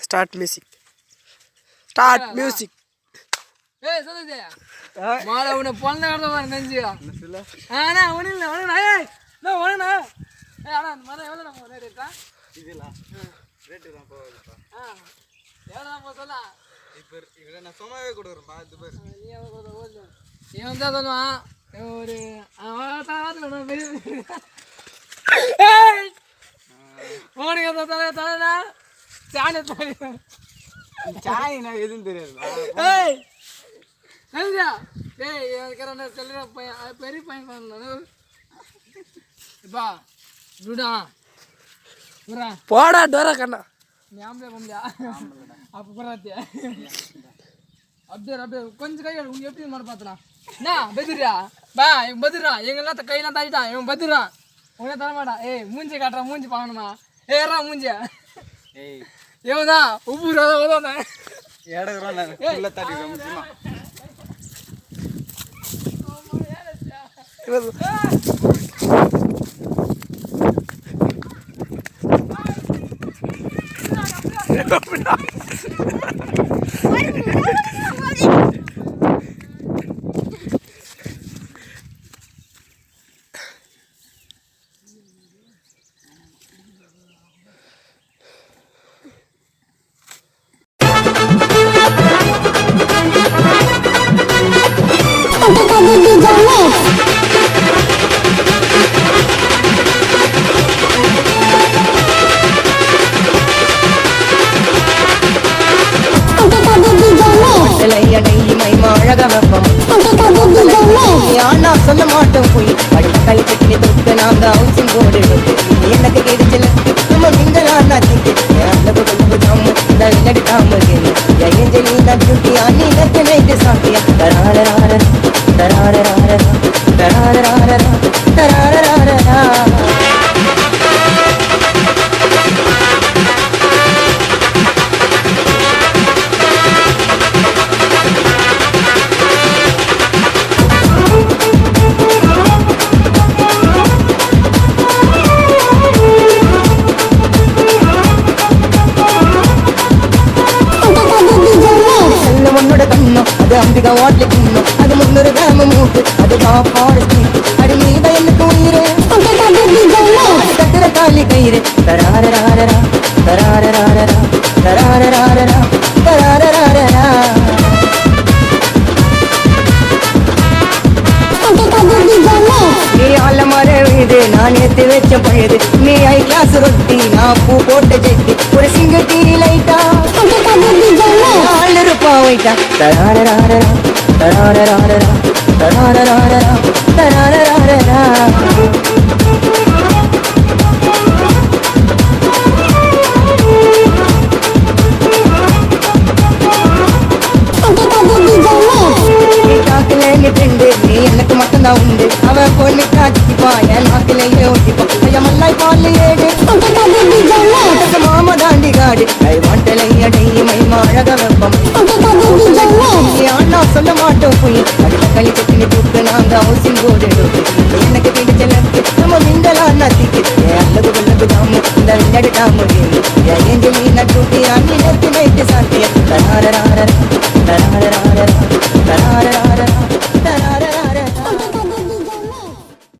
Start music. Start music. ஏய் சொல்லுதே மால உன பொண்ண கடந்து வர நெஞ்சியா இல்ல ஆனா ஒண்ணுல ஒண்ணு ஏய் நான் ஒண்ணு ஏய் ஆனா அந்த மரம் எவ்வளவு நம்ம ரேட்டா இதுல ரேட் தான் போகுதுப்பா எவ்வளவு நம்ம சொல்ல இப்போ இவர நான் சும்மாவே கொடுறேன் இது பேர் நீ எவ்வளவு ஓடு நீ வந்தா சொல்லுவான் ஒரு வாரத்துல பெரிய ஏய் ஓடுங்க தல சாணி சாணி நான் எதுவும் தெரியாது ஏய் ஐயா டேய் ஏக்கறன செல்ற பையன் பெரிய பையன் பண்ணனு இப்பா விடா புரா போடா டோரா கண்ணா நீ ஆம்பளை பொம்பளையா அப்ப புராத்தியா அப்படியே கொஞ்சம் கை உங்க எப்படி மாட பார்த்தலாம் என்ன பெதுரா பா இவன் பெதுரா எங்கெல்லாம் கையெல்லாம் தாக்கிட்டான் இவன் பெதுரா உனே தரமாடா ஏய் மூஞ்சி காட்டுறா மூஞ்சி பார்க்கணுமா ஏறா மூஞ்சியா ஏய் இவன்தான் உப்பு உதவுதான் ஏடகுறான் நான் உள்ள தாட்டிடுறேன் முக்கியமா சொல்ல மாட்டோம் போய் படித்த கை கட்டி தொட்டு நாங்க அவசியம் போடு எனக்கு கிடைச்சல நம்ம நீங்களாம் நடிக்காம நட்டி அண்ணி நட்டு சாப்பியா தரார அம்பிகா வாட்ல கிண்ணம் அது 300 கிராம் மூக்கு அது பாப்பாடு ஸ்பீக்கு அடி நீ எனக்கு உயிரே கட்டுற காலி கயிறு தராரராரரா தராரராரரா தராரராரரா தராரராரரா நீ ஆல மர வீடு நான் ஏத்து வச்ச பழுது நீ ஐ கிளாஸ் ரொட்டி நான் பூ போட்ட ஜெட்டி ஒரு சிங்கிள் டீ லைட்டா ரூபாய்ட்டா தராரராரரா தராரராரரா தராரராரரா தராரராரரா நீ எனக்கு மட்டும்தான் உண்டு அவன் பொண்ணு காட்டிப்பா என் நாக்கிலேயே ஓட்டிப்பா ஐயமல்லாய் பால் ஏடு மாமா தாண்டி காடு கை வாண்டலையடையுமை அழக வெப்பம் அண்ணா சொல்ல மாட்டோம் போய் அடுத்த கை கட்டி தூக்கு நாங்க அவசியம் போடு எனக்கு கிடைச்சல நம்ம மிண்டலா நத்திக்கு அல்லது கொள்ளது தாமு இந்த விளையாடு தாமு ஏஞ்சலி நட்டுட்டி அண்ணி நட்டு நைட்டு சாத்திய தராரராரரா தராரராரரா தராரரா